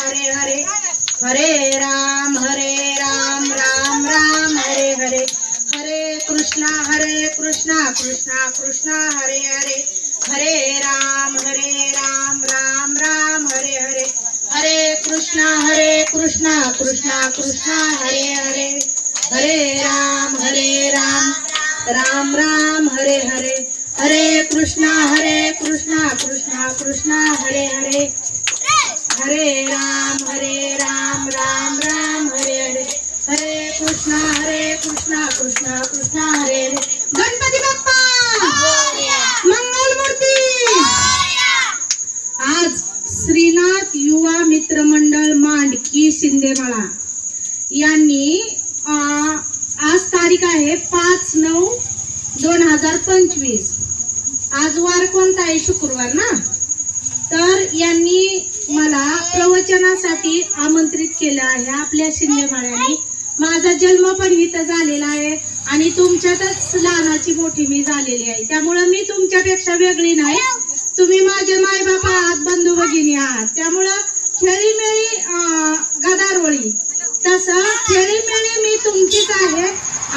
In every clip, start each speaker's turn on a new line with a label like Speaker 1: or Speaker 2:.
Speaker 1: हरे हरे, हरे राम राम राम हरे हरे, हरे कृष्णा कृष्णा कृष्णा हरे हरे, हरे राम राम राम हरे हरे, हरे कृष्णा कृष्णा कृष्णा हरे हरे, हरे राम राम राम हरे हरे, हरे कृष्णा कृष्णा कृष्णा हरे हरे, हरे राम राम राम हरे हरे, हरे कृष्णा कृष्णा कृष्णा हरे हरे. गणपती बाप्पा मंगल मूर्ती. आज श्रीनाथ युवा मित्र मंडळ मांडकी शिंदेमाळा यांनी आज तारीख आहे 5/9/2025. आज वार कोणता आहे? शुक्रवार ना. तर यांनी मला प्रवचनासाठी आमंत्रित केलं आहे आपल्या शिंदेमाळ्याने. माझा जन्म पण इथं झालेला आहे आणि तुमच्यातच लहानाची मोठी मी झालेली आहे. त्यामुळं मी तुमच्यापेक्षा वेगळी नाही. तुम्ही माझे मायबाप आहात, बंधू भगिनी आहात. त्यामुळं खेळीमेळी गदारोळी, तसं खेळीमेळी मी तुमचीच आहे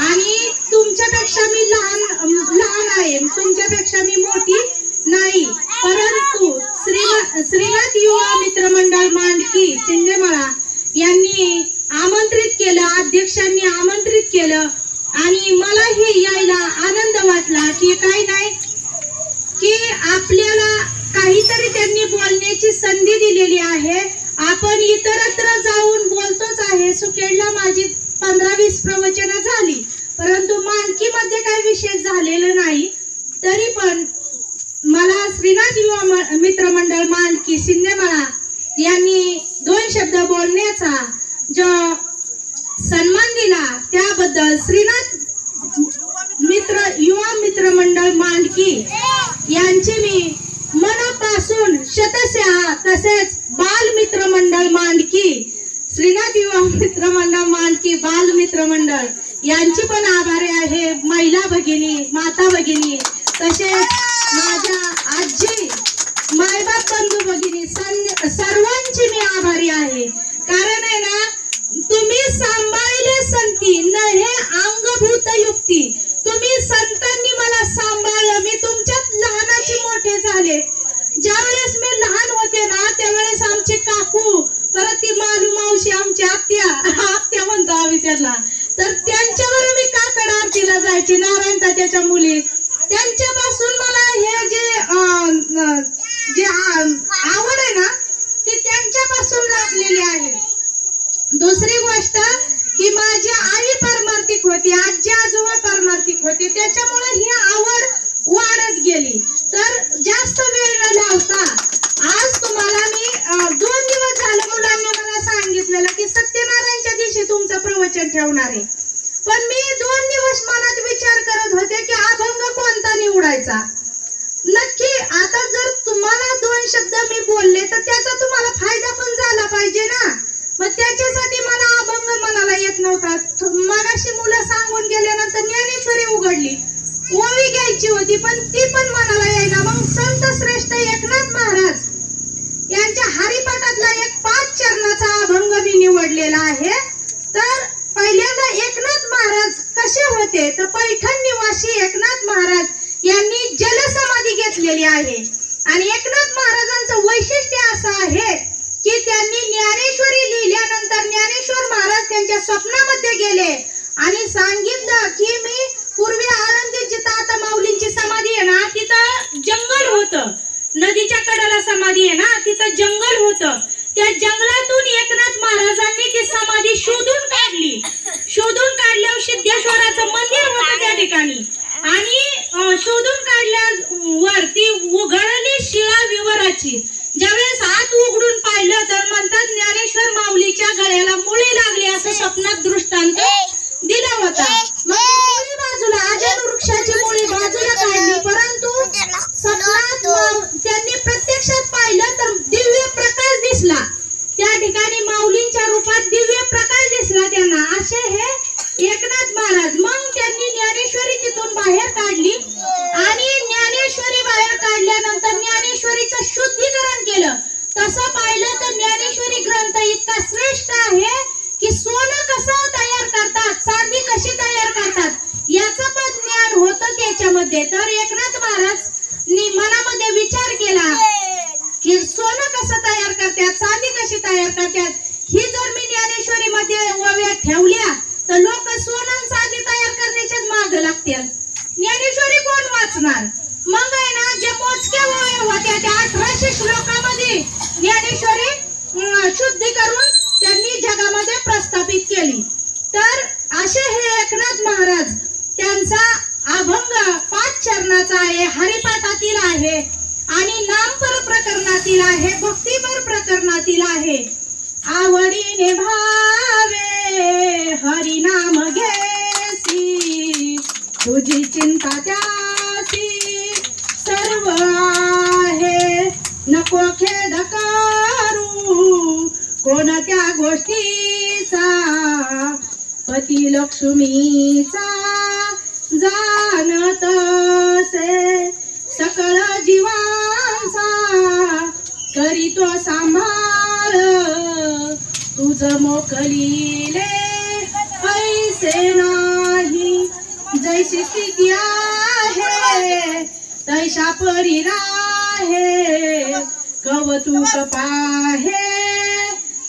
Speaker 1: आणि तुमच्यापेक्षा मी लहान आहे, तुमच्यापेक्षा मी मोठी नाही. परंतु श्रीनाथ युवा मित्र मंडळ मांडकी शिंदेमाळा यांनी आमंत्रित केलं, अध्यक्षांनी आमंत्रित केलं आणि मलाही यायला आनंद वाटला की काही नाही की आपल्याला काहीतरी त्यांनी बोलण्याची संधी दिलेली आहे. आपण इतरत्र जाऊन बोलतोच आहे. सुकेडला माझी 15-20 प्रवचनं झाली, परंतु मांडकी मध्ये काही विशेष झालेलं नाही. तरी पण मला श्रीनाथ युवा मित्र मंडळ मांडकी शिंदेमाळा यांनी 2 शब्द बोलण्याचा जो सन्मान दिला त्याबद्दल श्रीनाथ युवा मित्र मंडळ मांडकी यांची मी मनापासून शतशः, तसेच बाल मित्र मंडळ मांडकी, श्रीनाथ युवा मित्र मंडळ मांडकी बाल मित्र मंडळ यांची पण आभारी आहे. महिला भगिनी, माता भगिनी, तसेच माझ्या आजी, मायबाप, बंधू भगिनी सर्वांची मी आभारी आहे. कारण आहे ना, तुम्ही सांभाळले संती न हे अंगभूत युक्ती. तुम्ही संतांनी मला सांभाळलं. मी तुमच्यात लहानाची मोठे झाले. ज्यावेळेस मी लहान होते ना, त्यावेळेस आमचे काकू, परत ती मालू मावशी, आमची आत्या म्हणतो आम्ही त्यांना, तर त्यांच्यावर मी काकड आरतीला जायची. नारायण तात्याच्या मुली, त्यांच्यापासून मला हे जे आवड आहे ना, ती त्यांच्यापासून लागलेली आहे. दुसरी गोष्ट की माझी आई परमार्थिक होती, आजी आजोबा परमार्थिक होते, त्याच्यामुळे ही आवड वाढत गेली. तर जास्त वेळ न लावता आज तुम्हाला मी 2 दिवस झाले मुलांनी मला सांगितलेलं की सत्यनारायणच्या दिवशी तुमचं प्रवचन ठेवणार आहे. पण मी 2 दिवस मनात विचार करत होते की अभंग कोणता निवडायचा. नक्की आता जर तुम्हाला 2 शब्द मी बोलले तर त्याचा तुम्हाला फायदा पण झाला पाहिजे ना. मग त्याच्यासाठी मला अभंग मनाला येत नव्हता. मगाशी मुलं सांगून गेल्यानंतर ज्ञानेश्वरी उघडली, ओवी घ्यायची होती पण ती पण मनाला यायला. मग संत श्रेष्ठ एकनाथ महाराज यांच्या हरिपाठातला एक 5 चरणाचा अभंग मी निवडलेला आहे. तर पहिल्यांदा एकनाथ महाराज कसे होते तर पैठण निवासी एकनाथ महाराज यांनी जलसमाधी घेतलेली आहे. आणि एकनाथ महाराजांचं वैशिष्ट्य असं आहे की त्यांनी ज्ञानेश्वरी लिहिल्यानंतर ज्ञानेश्वर महाराज त्यांच्या स्वप्नामध्ये गेले आणि सांगितलं की मी पूर्वी आळंदीत जिथं आता माऊलींची समाधी आहे ना, तिथं जंगल होतं, नदीच्या कडेला समाधी आहे ना, तिथं जंगल होतं. त्या जंगलातून एकनाथ महाराजांनी ती समाधी शोधून काढली. शोधून काढल्यावर सिद्धेश्वराचं मंदिर होतं त्या ठिकाणी आणि शोधून काढल्यावर ती उघडली शिळा विवराची. ज्यावेळेस हात उघडून पाहिलं तर म्हणतात ज्ञानेश्वर माऊलीच्या गळ्याला मुळे लागले असं स्वप्नात दृष्टांत दिला होता. मग मुळी बाजूला, आजन वृक्षाची मुळी बाजूला काढली, परंतु स्वप्नात त्यांनी प्रत्यक्षात पाहिलं तर दिव्य प्रकाश दिसला. त्या ठिकाणी माऊलींच्या रूपात दिव्य प्रकाश दिसला त्यांना. असे हे एकनाथ महाराज. मग त्यांनी ज्ञानेश्वरी तिथून बाहेर काढली आणि ज्ञानेश्वरी बाहेर काढल्यानंतर ज्ञानेश्वरीचं शुद्धीकरण केलं. तसं पाहिलं तयार करतात. ही जर मी ज्ञानेश्वरी मध्ये ओव्या ठेवल्या तर लोक सोनं चांदी तयार करण्याच्याच मागे लागतील. ज्ञानेश्वरी कोण वाचणार? मग आहे ना, जे मोजक्या ओव्या होत्या त्या 1800 श्लोकामध्ये ज्ञानेश्वरी शुद्धी करून त्यांनी जगामध्ये प्रस्थापित केली. तर असे हे एकनाथ महाराज, त्यांचा अभंग 5 चरणाचा आहे, हरिपाठातील आहे आणि नामपर प्रकरणातील आहे, भक्तिपर प्रकरणातील आहे. आवडीने भावे हरिनाम घेसी, तुझी चिंता त्यासी सर्व आहे. नको खेद करू कोणत्या गोष्टीचा, पती लक्ष्मीचा जाणत से सकळ जीवांचा, करीतो सांभाळ तुझ मोकलीले ऐसे नाही. जैसी स्थिती आहे तैशा परी राहे, कौतुक पाहे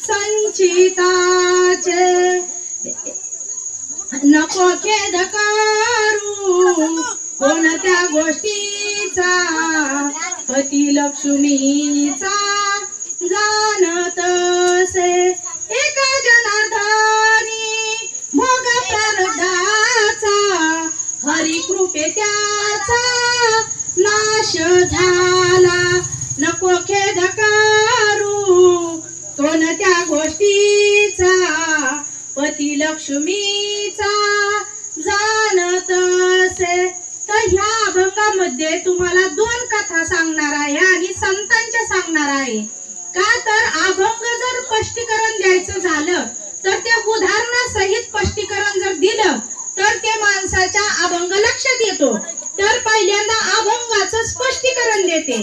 Speaker 1: संचिताचे. नको खेद करू कोणत्या गोष्टीचा, पती लक्ष्मीचा जाणत से. एका जनार्दनी भोग प्रारब्धाचा, हरी कृपे त्याचा नाश झाला. नको खेद करू कोणत्या गोष्टीचा, पती लक्ष्मीचा जाणत से. तर ह्या अभंगामध्ये तुम्हाला 2 कथा सांगणार आहे आणि संतांच्या सांगणार आहे. का तर अभंग जर स्पष्टीकरण द्यायचं झालं तर ते उदाहरणासहित स्पष्टीकरण जर दिलं तर ते माणसाच्या अभंग लक्षात येतो. तर पहिल्यांदा अभंगाचं स्पष्टीकरण देते.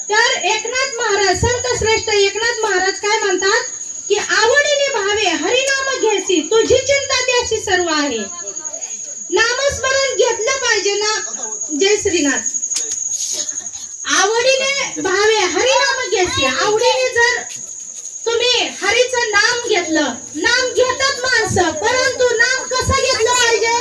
Speaker 1: तर एकनाथ महाराज, संत श्रेष्ठ एकनाथ महाराज काय म्हणतात की आवडीने भावे हरिनाम घेसी, तुझी चिंता त्याची सर्व आहे. नामस्मरण घेतलं पाहिजे ना. जय श्रीनाथ. आवडीने भावे हरिनाम घेसी, आवडीने जर तुम्ही हरीचं नाम घेतलं, नाम घेतात माणसं, परंतु नाम कसं घेतलं पाहिजे?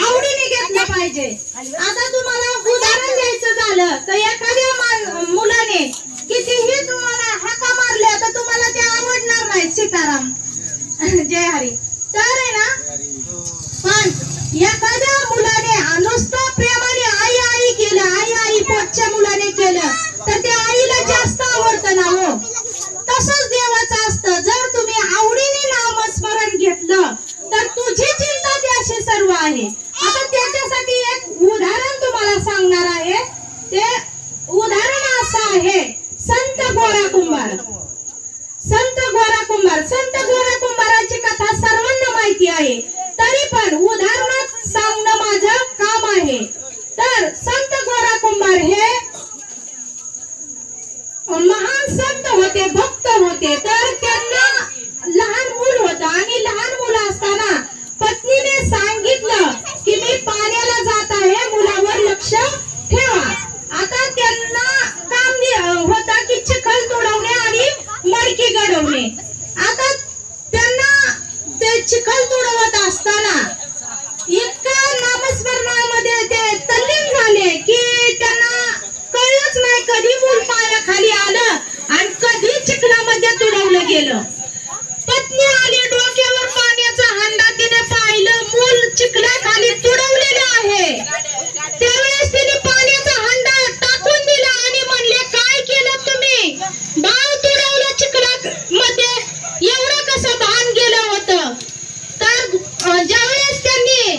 Speaker 1: आवडीने घेतलं पाहिजे. आता तुम्हाला उदाहरण द्यायचं झालं तर एखाद्या मुलाने कितीही तुम्हाला हाका मारल्या तर तुम्हाला ते आवडणार नाही. सीताराम जय हरी. तर आहे ना, पण एखाद्या मुलाने नुसतं प्रेमाने आई आई केलं, आई आई पोटच्या मुलाने केलं तर त्या आईला जास्त आवडतं ना हो. तसंच देवाचं असतं. जर तुम्ही आवडीने नामस्मरण घेतलं तर तुझी चिंता त्याशी सर्व आहे. आता त्याच्यासाठी एक उदाहरण तुम्हाला सांगणार आहे. ते उदाहरण असं आहे, संत गोरा कुंभार. संत गोरा कुंभार, संत गोरा कुंभाराची कथा सर्वांना माहिती आहे, तरी पण उदाहरणात सांगणं माझं काम आहे. तर संत गोरा कुंभार हे महान संत होते, भक्त होते. तर त्यांना लहान मूल होतं आणि लहान मुलं असताना पत्नीने सांगितलं की मी पाण्याला जात आहे, मुलावर लक्ष ठेवा. आता त्यांना काम होतं की चिखल तोडवणे आणि मडकी गडवणे. आता त्यांना ते चिखल तोडवत असताना इतका नामस्मरणामध्ये ते तल्लीन झाले की त्यांना कळलंच नाही कधी मूल पायाखाली आलं आणि कधी चिखलामध्ये तुडवलं गेलं. पत्नी आली, डोक्यावर पाण्याचा हंडा तिने पाहिलं, मूल चिखलाखाली तुडवलेलं आहे. त्यावेळेस तिने पाण्याचा हंडा टाकून दिला आणि म्हणले, काय केलं तुम्ही? बाळ तुडवलं चिखलामध्ये, एवढं कसं भान गेलं होतं. तर ज्यावेळेस त्यांनी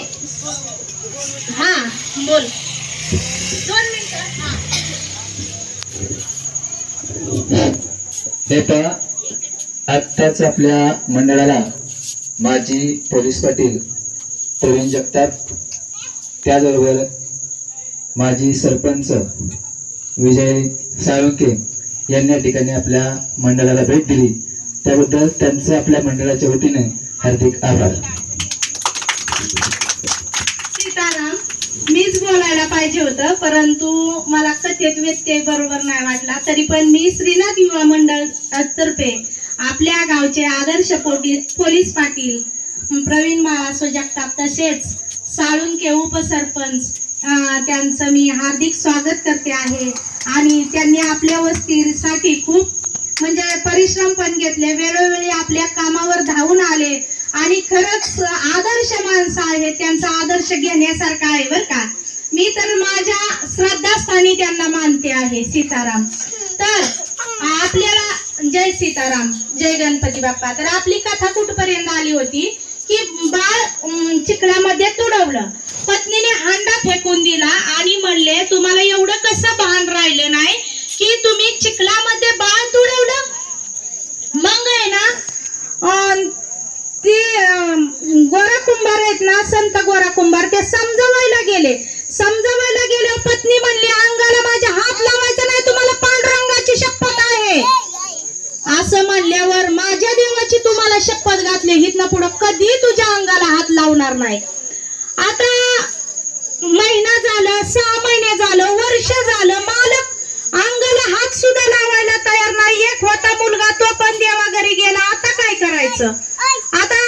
Speaker 1: बोल 2 मिनिटं.
Speaker 2: हे पहा, आत्ताच आपल्या मंडळाला माजी पोलीस पाटील प्रवीण जगताप, त्याचबरोबर माजी सरपंच विजय साळुंके यांनी या ठिकाणी आपल्या मंडळाला भेट दिली. त्याबद्दल त्यांचे आपल्या मंडळाच्या वतीने हार्दिक आभार.
Speaker 1: सीताराम, मीच बोलायला पाहिजे होतं, परंतु मला कथेत व्यत्यय बरोबर नाही वाटला. तरी पण मी श्रीनाथ युवा मंडळ तर्फे आपल्या गावचे आदर्श पोलीस पाटील प्रवीण बाळासो जगताप तसेच साळुंके उपसरपंच त्यांचं मी हार्दिक स्वागत करते आहे. आणि त्यांनी आपल्या वस्तीसाठी खूप म्हणजे परिश्रम पण घेतले, वेळोवेळी आपल्या कामावर धावून आले आणि खरंच आदर्श माणसं आहेत, त्यांचा आदर्श घेण्यासारखा आहे बरं का. मी तर माझ्या श्रद्धास्थानी त्यांना मानते आहे. सीताराम. तर आपल्याला जय सीताराम, जय गणपती बाप्पा. तर आपली कथा कुठपर्यंत आली होती की बाळ चिखलामध्ये तुडवलं, पत्नीने हांडा फेकून दिला आणि म्हणले तुम्हाला एवढं कसं भान राहिलं नाही की तुम्ही चिखलामध्ये बाळ तुडवलं. मग आहे ना ती गोरा कुंभार आहेत ना, संत गोरा कुंभार, ते समजवायला गेले. समजवायला गेल्यावर पत्नी म्हणली अंगाला माझ्या हात लावायचा नाही, तुम्हाला पांडुरंगाची शपथ आहे. असं म्हणल्यावर माझ्या देवाची तुम्हाला शपथ घातली, हितनं पुढं कधी तुझ्या अंगाला हात लावणार नाही. आता महिना झालं, 6 महिने झालं, वर्ष झालं, मालक अंगाला हात सुद्धा लावायला तयार नाही. एक होता मुलगा, तो पण देवा घरी गेला. आता काय करायचं? आता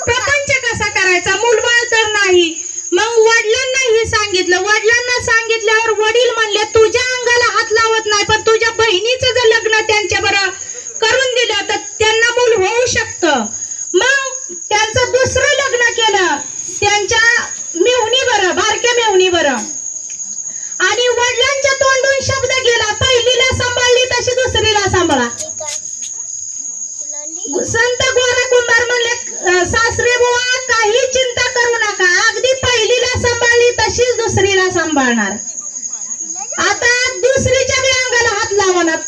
Speaker 1: प्रपंच कसा करायचा? मुलबाळ तर नाही. मग वडिलांनाही सांगितलं. वडिलांना सांगितल्यावर वडील म्हणले तुझ्या अंगाला हात लावत नाही, पण तुझ्या बहिणीचं जर लग्न त्यांच्या बरोबर करून दिलं तर त्यांना मूल होऊ शकतं. मग त्यांचं दुसरं लग्न केलं त्यांच्या मेहुणी बरं, बारक्या मेहुणी बरं. आणि वडिलांच्या तोंडून शब्द गेला, पहिलीला सांभाळली तशी दुसरीला सांभाळा. संत गोरा कुंभार म्हणले सासरे बुवा काही चिंता करू नका, अगदी पहिलीला सांभाळली तशीच दुसरीला सांभाळणार. आता दुसरीच्या बी अंगाला हात लावणार.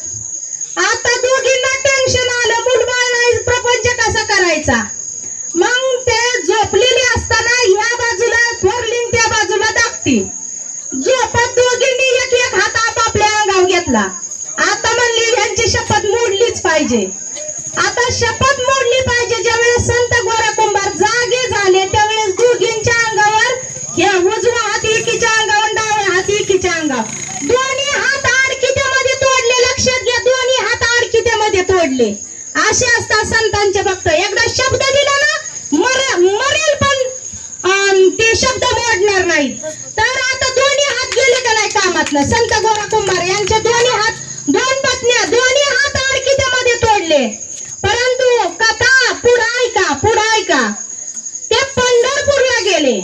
Speaker 1: आता दोघींना टेन्शन आलं, मुलबाळ नाही, प्रपंच कसा करायचा. मग ते झोपलेले असताना ह्या बाजूला थोरली त्या बाजूला धाकटी झोपत दोघींनी एक एक हात आपापल्या अंगावर घेतला. आता म्हणली यांची शपथ मोडलीच पाहिजे. आता शपथ मोडली पाहिजे. ज्यावेळेस संत गोरा कुंभार जागे झाले त्यावेळेस दोघींच्या अंगावर हे उजवा हात एकीच्या अंगावर, डाव्या हात एकीच्या अंगावर, दोन्ही हात आडकित्यामध्ये तोडले. लक्षात घ्या, दोन्ही हात आडकित्यामध्ये तोडले. असे असतात संतांचे भक्त. एकदा शब्द दिला ना मरेल पण ते शब्द मोडणार नाही. तर आता दोन्ही हात गेले का नाही कामातलं. संत गोरा कुंभार यांचे दोन्ही हात, 2 पत्न्या, दोन्ही हात आडकित्यामध्ये तोडले. परंतु कथा पुढं ऐका. ते पंढरपूरला गेले.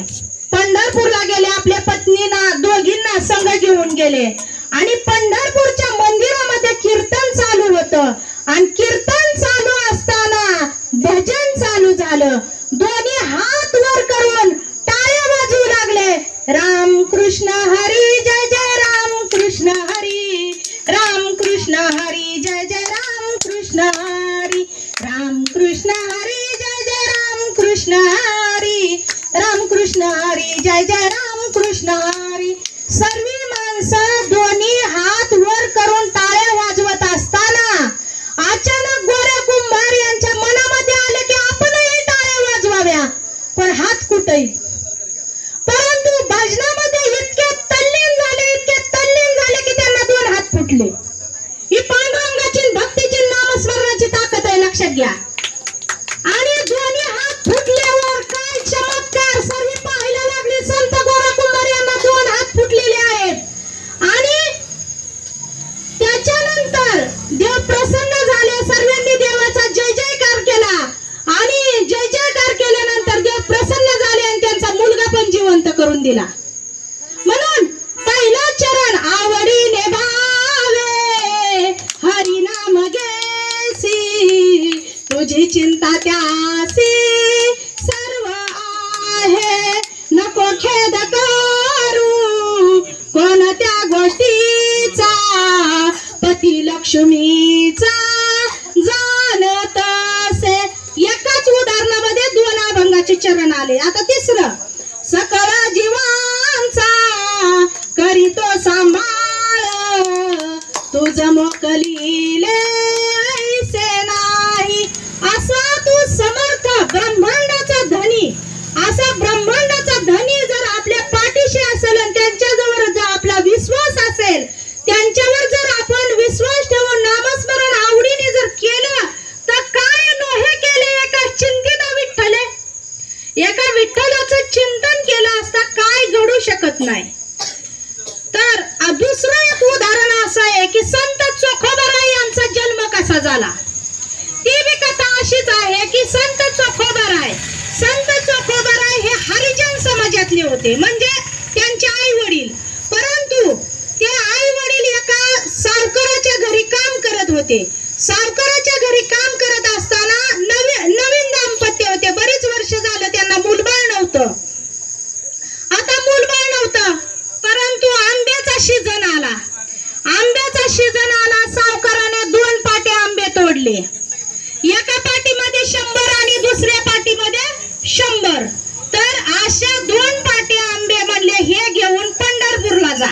Speaker 1: पंढरपूरला गेले, आपल्या पत्नीना दोघींना संग घेऊन गेले आणि पंढरपूरच्या मंदिरामध्ये कीर्तन चालू होतं. आणि कीर्तन चालू असताना भजन चालू झालं. दोन्ही हात वर करून टाळ्या वाजवू लागले. राम कृष्ण हरी जय जय राम कृष्ण हरी, राम कृष्ण हरी जय जय राम कृष्ण हरी, राम कृष्ण हरी जय जय राम कृष्ण हरी, राम कृष्ण हरी जय जय राम कृष्ण हरी. सर्व माणसं दोन्ही हात वर करून टाळ्या वाजवत असताना अचानक गोऱ्या कुंभार यांच्या मनामध्ये आलं की आपणही टाळ्या वाजवाव्या, पण हात कुठे. परंतु भजनामध्ये इतके तल्लीन झाले की त्यांना 2 हात फुटले. ही पांडुरंगाची भक्तीची नामस्मरणाची ताकद आहे, लक्षात घ्या. आणि दोन्ही हात फुटल्यावर काय चमत्कार सर्व पाहायला लागले. संत गोरा कुंभार यांना 2 हात फुटलेले आहेत. आणि त्याच्यानंतर देव प्रसन्न झाले. सर्वांनी देवाचा जय जयकार केला आणि जय जयकार केल्यानंतर देव प्रसन्न झाले आणि त्यांचा मुलगा पण जिवंत करून दिला. म्हणून पहिला चरण आवडीने भावे हरी नाम घेसी, तुझी चिंता त्यासी सर्व आहे, नको खेद करू कोणत्या गोष्टीचा, पती लक्ष्मीचा जाणत असे. एकाच उदाहरणामध्ये 2 अभंगाचे चरण आले. आता तिसरं, सकळ जीवांचा करीतो सांभाळ, तुझ मोकलीले ऐसे नाही. असा तू समर्थ ब्रह्मांडाचा धनी, असा ब्रह्मांडाचा धनी जर आपल्या पाठीशी असेल आणि त्यांच्याजवळ जर आपला विश्वास असेल, त्यांच्यावर जर आपण विश्वास ठेवून नामस्मरण आवडीने जर केलं तर काय होत नाही. तर दुसरं एक उदाहरण असं आहे की संत चोखोबाराय यांचा जन्म कसा झाला. ती बी कथा अशीच आहे की संत चोखोबाराय हे हरिजन समाजातले होते, म्हणजे त्यांचे आई वडील. परंतु ते आई वडील एका सावकाराच्या घरी काम करत होते. सावकाराच्या घरी काम करत असताना नवीन दाम्पत्य होते. बरीच वर्ष झालं त्यांना मूलबाळ नव्हतं. आता मूलबाळ नव्हतं, परंतु आंब्याचा सीझन आला. सावकाराने 2 पाटे आंबे तोडले. एका पाटीमध्ये 100 आणि दुसऱ्या पाटीमध्ये 100. तर अशा 2 पाटे आंबे म्हणले हे घेऊन पंढरपूरला जा.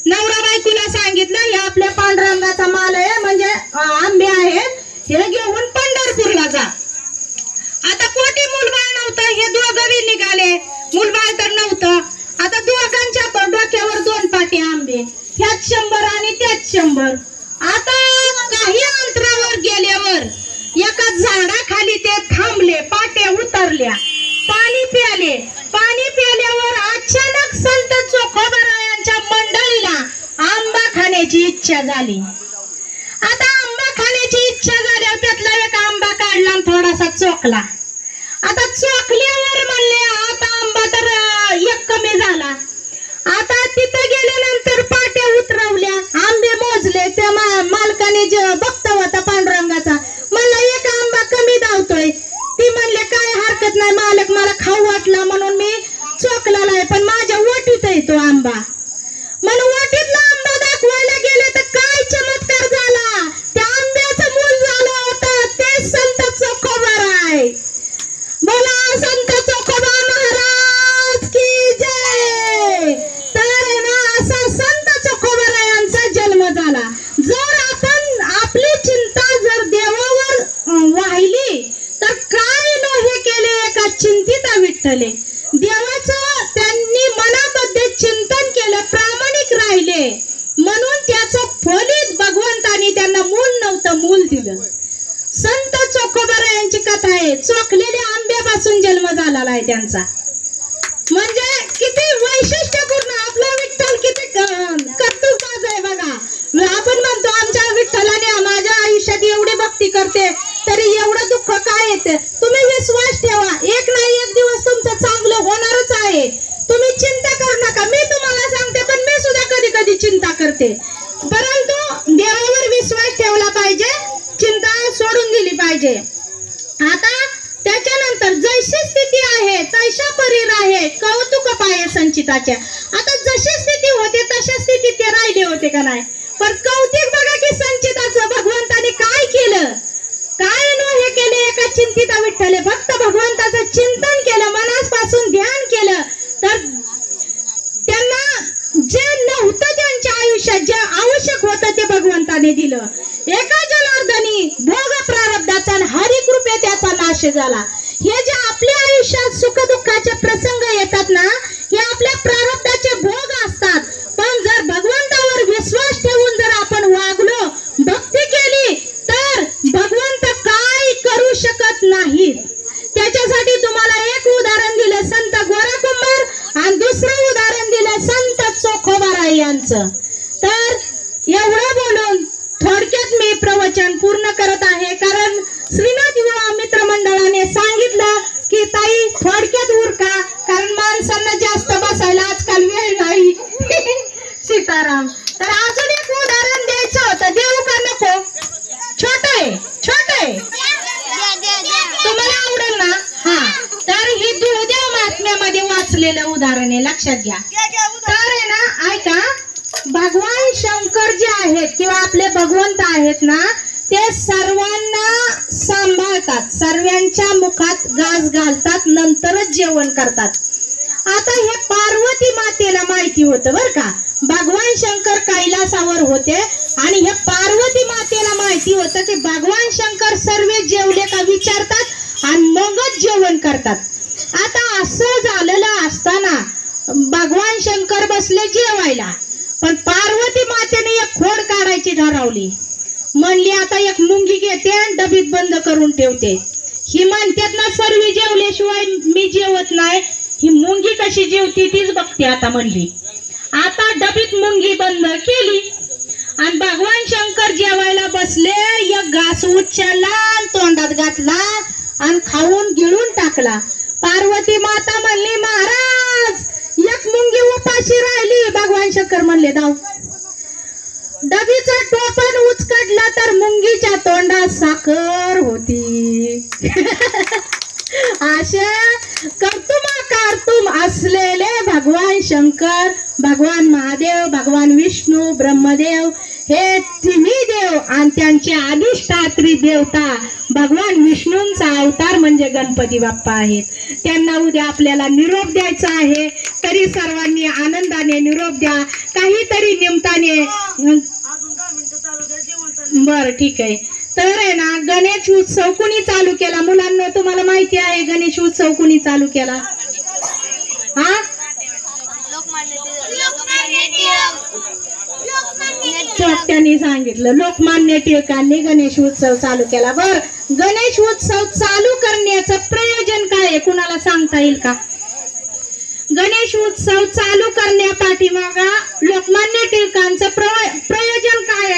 Speaker 1: नवरा बायकोला सांगितलं हे आपल्या पांडुरंगाचा माल आहे, म्हणजे आंबे आहेत, हे घेऊन पंढरपूरला जा. आता कोटी मूलबाळ नव्हतं, हे दोघं बी निघाले. मूलबाळ तर नव्हतं. आता दोघांच्या डोक्यावर 2 पाटे आंबे, ह्यात 100 आणि त्यात 100. आता काही अंतरावर गेल्यावर एका झाडाखाली ते थांबले. पाट्या उतरल्या, पाणी प्याले. पाणी प्याल्यावर अचानक संत चोखोबारायांच्या मंडळीला आंबा खाण्याची इच्छा झाली. आता आंबा खाण्याची इच्छा झाल्यावर त्यातला एक आंबा काढला आणि थोडासा चोखला. आता चोखल्यावर म्हणले आता आंबा तर एक कमी झाला. आता तिथं गेल्यानंतर पाट्या उतरवल्या, आंबे मोजले. त्या मालकाने बघता होता पांडुरंगाचा, म्हणला एक आंबा कमी धावतोय. ती म्हणले काय हरकत नाही मालक, मला खाऊ वाटला म्हणून मी चोखलेला आहे, पण माझ्या वटीत आहे तो आंबा. म्हणून वटीतला आंबा दाखवायला गेले तर काय चमत्कार झाला. त्या आंब्याचं मूल झालं होतं ते संत चोखोबाराय. बोला संत चोखोबा महाराज की जय. तर ना असा संत चोखोबारायांचा जन्म झाला. जर आपण आपली चिंता जर देवावर वाहिली तर काय नो हे केले एका चिंतिता विठ्ठले. देवाचं त्यांनी मनामध्ये चिंतन केलं, प्रामाणिक राहिले, म्हणून त्याचं फलित भगवंतानी त्यांना मूल नव्हतं, मूल दिलं. संत चोखोबारायांची कथा आहे. चोखलेल्या आंब्यापासून जन्म झालेला आहे त्यांचा. म्हणजे किती वैशिष्ट्यपूर्ण आपला विठ्ठल, किती कर्तृत्वाचा आहे बघा. आपण म्हणतो आमच्या विठ्ठलाने माझ्या आयुष्यात एवढी भक्ती करते तरी एवढं दुःख काय येते. तुम्ही विश्वास ठेवा, एक नाही एक दिवस तुमचं चांगलं होणारच आहे. तुम्ही चिंता करू नका. मी तुम्हाला सांगते, पण मी सुद्धा कधी कधी चिंता करते, परंतु देवावर विश्वास ठेवला पाहिजे, चिंता सोडून दिली पाहिजे. आता त्याच्यानंतर जैशी स्थिती आहे तैशा परीर आहे, कौतुक पाये संचिताच्या. आता जशी स्थिती होते तशा स्थितीत ते राहिले होते का नाही. पण कौतिक बघा की संचिताचं भगवंताने काय केलं, काय न हे केले. एका चिंतिता विठ्ठले फक्त भगवंताचं चिंतन केलं, मनापासून ध्यान केलं, तर त्यांना जे नव्हतं त्यांच्या आयुष्यात, जे आवश्यक होतं ते भगवंताने दिलं. एका जनार्दनी भोग प्रारब्धाचा हरिकृपे त्याचा नाश झाला. हे जे आपल्या आयुष्यात सुख दुःखाचे प्रसंग येतात ना, हे आपल्या प्रारब्धाचे भोग असतात. पण जर भगवंतावर विश्वास ठेवून जर आपण वागलो, भक्ती केली, तर भगवंत काय करू शकत नाहीत. त्याच्यासाठी तुम्हाला एक उदाहरण दिलं संत गोरा कुंभार आणि दुसरं उदाहरण दिलं संत चोखोबाराय यांचं. तर एवढं बोलून थोडक्यात मी प्रवचन पूर्ण करत आहे, कारण श्रीनाथ युवा मित्र मंडळाने सांगितलं की ताई थोडक्यात उरका, कारण माणसांना जास्त बसायला आजकाल वेळ नाही. सीताराम. तर अजून एक उदाहरण द्यायचं होतं, देऊ का नको. छोट आहे तुम्हाला आवडेल ना. हा, तर ही दुर्देव महात्म्यामध्ये वाचलेलं उदाहरण आहे, लक्षात घ्या. तर आहे ना, ऐका, भगवान शंकर जे आहेत किंवा आपले भगवंत आहेत ना, ते सर्वांना सांभाळतात, सर्वांच्या मुखात घास घालतात, नंतरच जेवण करतात. आता हे पार्वती मातेला माहिती होतं बरं का. भगवान शंकर कैलासावर होते आणि हे पार्वती मातेला माहिती होतं की भगवान शंकर सर्व जेवले का विचारतात आणि मगच जेवण करतात. आता असं झालेलं असताना भगवान शंकर बसले जेवायला, पण पार्वती मातेने एक खोड काढायची ठरवली. म्हणली आता एक मुंगी घेते आणि डबीत बंद करून ठेवते. ही म्हणतात ना सर्व जेवल्याशिवाय मी जेवत नाही, ही मुंगी कशी जेवती तीच बघते आता म्हणली. आता डबीत मुंगी बंद केली आणि भगवान शंकर जेवायला बसले. एक घास उचलला आणि तोंडात घातला आणि खाऊन गिळून टाकला. पार्वती माता म्हणली महाराज एक मुंगी उपाशी राहिली. भगवान शंकर म्हणले दाव. डबीचं टोपण उचकडलं तर मुंगीच्या तोंडात साखर होती. असे कर्तुम असलेले भगवान शंकर, भगवान महादेव, भगवान विष्णू, ब्रह्मदेव हे तिन्ही देव आणि त्यांचे अधिष्ठात्री देवता भगवान विष्णूंचा अवतार म्हणजे गणपती बाप्पा आहेत. त्यांना उद्या आपल्याला निरोप द्यायचा आहे. तरी सर्वांनी आनंदाने निरोप द्या. काहीतरी निमताने. बर ठीक आहे. तर आहे ना गणेश उत्सव कुणी चालू केला मुलांना? तुम्हाला माहिती आहे गणेश उत्सव कुणी चालू केला? हा, त्यांनी सांगितलं लोकमान्य टिळकांनी गणेश उत्सव चालू केला. बर, गणेश उत्सव चालू करण्याचं प्रयोजन काय आहे कुणाला सांगता येईल का? गणेश उत्सव चालू करण्यापाठीमागे लोकमान्य टिळकांचं प्रयोजन काय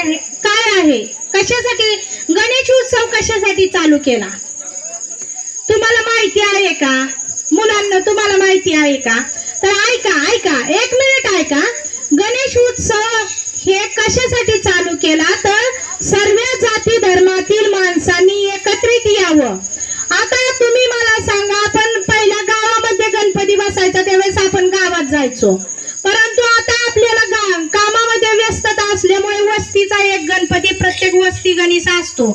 Speaker 1: आहे? कशासाठी गणेश उत्सव कशासाठी चालू केला तुम्हाला माहिती आहे का? मुलांना तुम्हाला माहिती आहे का? तर ऐका एक मिनिट ऐका. गणेश उत्सव हे कशासाठी चालू केला तर सर्व जाती धर्मातील माणसांनी एकत्रित यावं. आता तुम्ही मला सांगा, आपण पहिल्या गावामध्ये गणपती बसायचा त्यावेळेस आपण गावात जायचो, परंतु आता आपल्याला कामामध्ये व्यस्तता असल्यामुळे वस्तीचा एक गणपती प्रत्येक वस्ती गणेश असतो.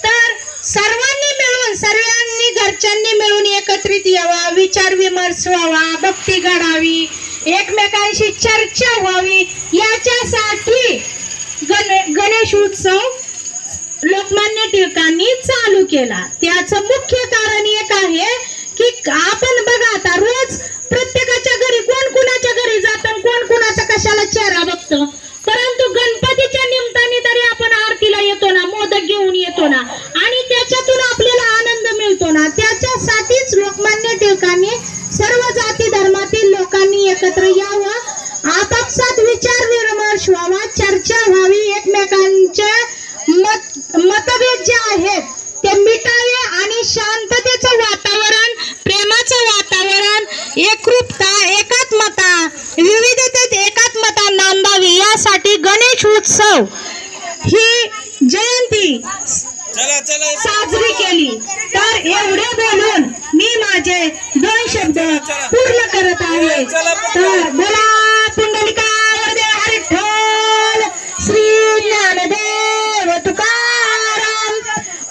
Speaker 1: तर सर्वांनी घरच्यांनी मिळून एकत्रित यावा, विचार विमर्श व्हावा, भक्ती घडावी, एकमेकांशी चर्चा व्हावी, याच्यासाठी गणेश उत्सव लोकमान्य टिळकांनी चालू केला. त्याचं मुख्य कारण एक आहे की आपण बघा आता रोज प्रत्येकाच्या घरी कोण कुणाच्या घरी जातं, कोण कुणाचा कशाला चेहरा बघतं, परंतु गणपतीच्या निमित्ताने तरी आपण आरतीला येतो ना, मोदक घेऊन येतो ना, आणि त्याच्यातून आपल्याला आनंद मिळतो ना. त्याच्यासाठीच लोकमान्य टिळकांनी सर्व जाती धर्मातील लोकांनी एकत्र यावं, आपापसात विचार विमर्श व्हावा, चर्चा व्हावी, एकमेकांचे मतभेद जे आहेत ते मिटावे आणि शांततेचं वातावरण, प्रेमाचं वातावरण, एकरूपता, एकात्मता, विविधतेत एकात्मता नांदावी, यासाठी गणेश उत्सव ही जयंती साजरी केली. तर एवढे बोलून मी माझे 2 शब्द पूर्ण करत आहे. तर बोला पुंडलिका वरदे विठ्ठल, श्री ज्ञानदेव तुकाराम,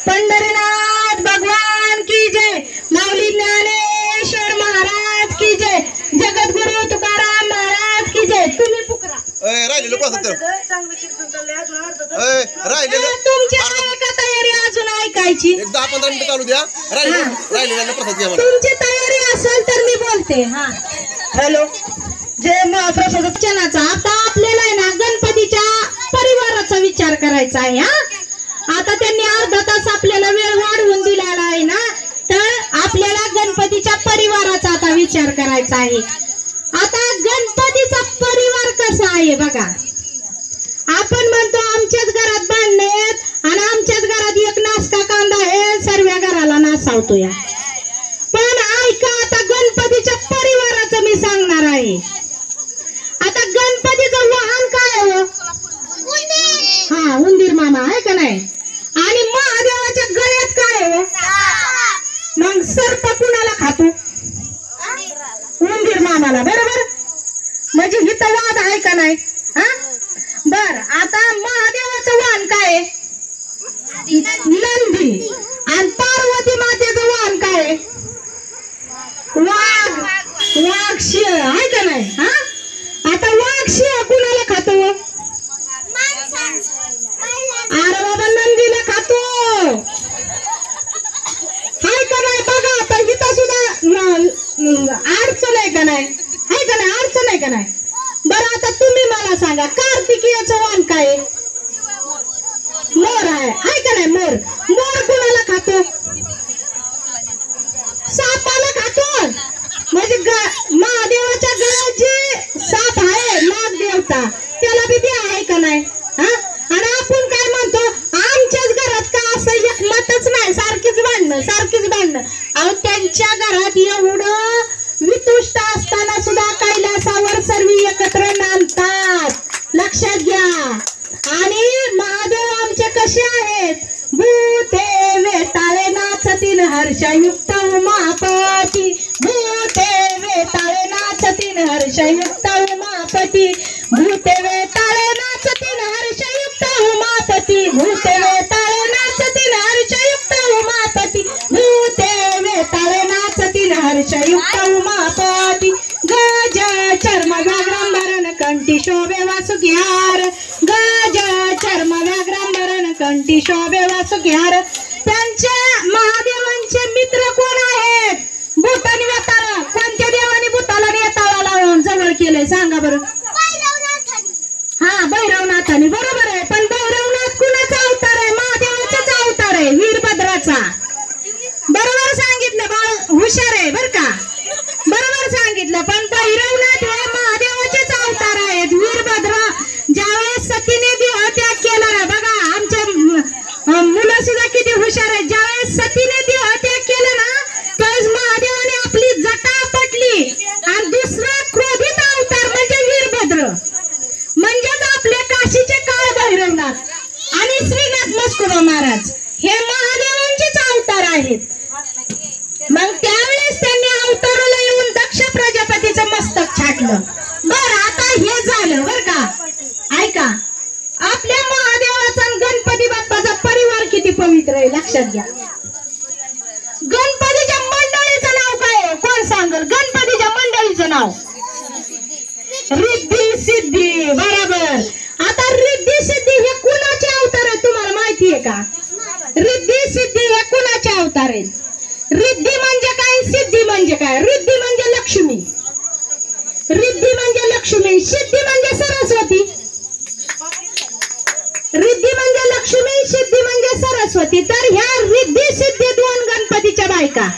Speaker 1: पंढरीनाथ भगवान की जय, माऊली ज्ञानेश्वर महाराज की जय, जगद्गुरु तुकाराम महाराज की जय. तुम्ही पुकरा. तुमची का तयारी अजून ऐकायची?
Speaker 3: 10-15 मिनिटं चालू द्या.
Speaker 1: तुमची तयारी असेल तर मी बोलते. हा, हॅलो, जय महाप्रसादनाचा. आता आपल्याला आहे ना गणपतीच्या परिवाराचा विचार करायचा आहे. आता त्यांनी अर्धा तास आपल्याला वेळ वाढवून दिलेला आहे ना, तर आपल्याला गणपतीच्या परिवाराचा आता विचार करायचा आहे. आता गणपतीचा परिवार कसा आहे बघा. आपण म्हणतो आमच्याच घरात भांडणे आहेत आणि आमच्याच घरात एक नासका कांदा आहे, सर्व घराला नासावतो या. पण ऐका, आता गणपतीच्या परिवाराचं मी सांगणार आहे. आता गणपतीचं वाहन काय आहे? हा, उंदीर मामा आहे का नाही? आणि महादेवाच्या गळ्यात काय आहे? मग सर्प कुणाला खातो? उंदीर मामाला. बरोबर, म्हणजे हिथं वाद आहे का नाही? हा, बर. आता महादेवाचं वाहन काय आहे? नंदी. आणि पार्वती मातेचं वाहन काय आहे? वाघ शिळ आहे का नाही? हा, आता वाघ शिळ कुणाला खातो? अरे बाबा, नंदीला खातो. हाय का नाही? बघा आता इथं सुद्धा अडचण आहे का नाही? हाय का नाही? अडचण आहे का नाही? बरं, आता तुम्ही मला सांगा, कार्तिकीयाचं वाहन काय? मोर आहे. हाय का नाही? मोर कुणाला खातो? सापाला खातो. म्हणजे भांडणं. अहो त्यांच्या घरात एवढं वितुष्ट असताना सुद्धा कैलासावर सर्व एकत्र नांदतात. लक्षात घ्या. आणि महादेव आमचे कसे आहेत? भूते वेताळे नाचतीन हर्षयुक्त उमापती. भूते वेताळे नाचतीन हर्षयुक्त उमापती. भूते वेताळे नाचतीन हर्षयुक्त उमापती. भूते वेताळे नाचतीन हर्षयुक्त उमापती. भूते वेताळे नाचतीन हर्षयुक्त उमापती. गज चर्म व्याघ्रांबरण कंठी शोभे वासुकिहार. गज चर्म व्याघ्रांबरण कंठी शोभे वासुकिहार. त्यांचे महादेवांचे मित्र कोण आहेत? भूत आणि वेताळ. कोणत्या देवाने भूताला आणि वेताळाला लावून जवळ केलंय सांगा बरं? हा, भैरवनाथाने. बरोबर आहे. पण भैरवनाथ कुणाचा अवतार आहे? महादेवाचाच अवतार आहे, वीरभद्राचा. बरोबर सांगितलं, बाळ हुशार आहे बर का. बरोबर सांगितलं. पण भैरवनाथ हे महादेवाचेच अवतार आहेत. वीरभद्र ज्यावेळेस सतीने देहत्याग केला ना, बघा आमच्या मुलं सुद्धा किती हुशार आहेत. ज्यावेळेस सतीने देहत्याग केला ना, त्यावेळेस महादेवाने आपली जटा पटली आणि दुसरा क्रोधित अवतार म्हणजे वीरभद्र, म्हणजेच आपले काशीचे काळ भैरवनाथ आणि श्रीनाथ मस्कोबा महाराज हे महादेवांचेच अवतार आहेत. मग त्यावेळेस त्यांनी अवताराला येऊन दक्ष प्रजापतीचं मस्तक छाटलं. बर, आता हे झालं बर का. ऐका, आपल्या महादेवाचा आणि गणपती बाप्पाचा परिवार किती पवित्र आहे लक्षात घ्या. गणपतीच्या मंडळीचं नाव काय आहे? कोण सांगल? गणपतीच्या मंडळीचं नाव रिद्धी सिद्धी. बरोबर. आता रिद्धी सिद्धी हे कुणाचे अवतार आहेत तुम्हाला माहिती आहे का? रिद्धी सिद्धी हे कुणाचे अवतार आहेत? रिद्धी म्हणजे काय? सिद्धी म्हणजे काय? रिद्धी म्हणजे लक्ष्मी. रिद्धी म्हणजे लक्ष्मी. सिद्धी म्हणजे सरस्वती. रिद्धी म्हणजे लक्ष्मी, सिद्धी म्हणजे सरस्वती. तर ह्या रिद्धी सिद्धी दोन गणपतीच्या बायका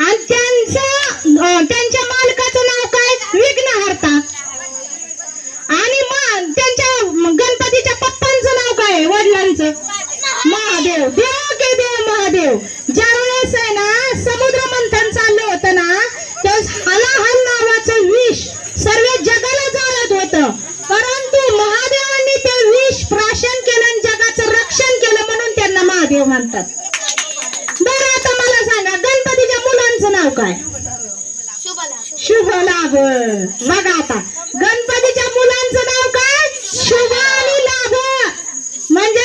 Speaker 1: आणि त्यांच्या मालकाचं नाव काय? विघ्नहर्ता. आणि त्यांच्या गणपतीच्या पप्पांचं नाव काय? वडिलांचं महादेव. देव के देव महादेव. ज्यावेळेस आहे ना समुद्र मंथन चाललं होतं ना, त्यावेळेस हलाहल नावाचं विष सर्व जगाला जाळत होतं, परंतु महादेवांनी ते विष प्राशन केलं आणि जगाचं रक्षण केलं, म्हणून त्यांना महादेव म्हणतात. बरं, आता मला सांगा गणपतीच्या मुलांचं नाव काय? शुभ लाभ. बघा आता गणपतीच्या मुलांचं नाव काय? शुभ आणि लाभ. म्हणजे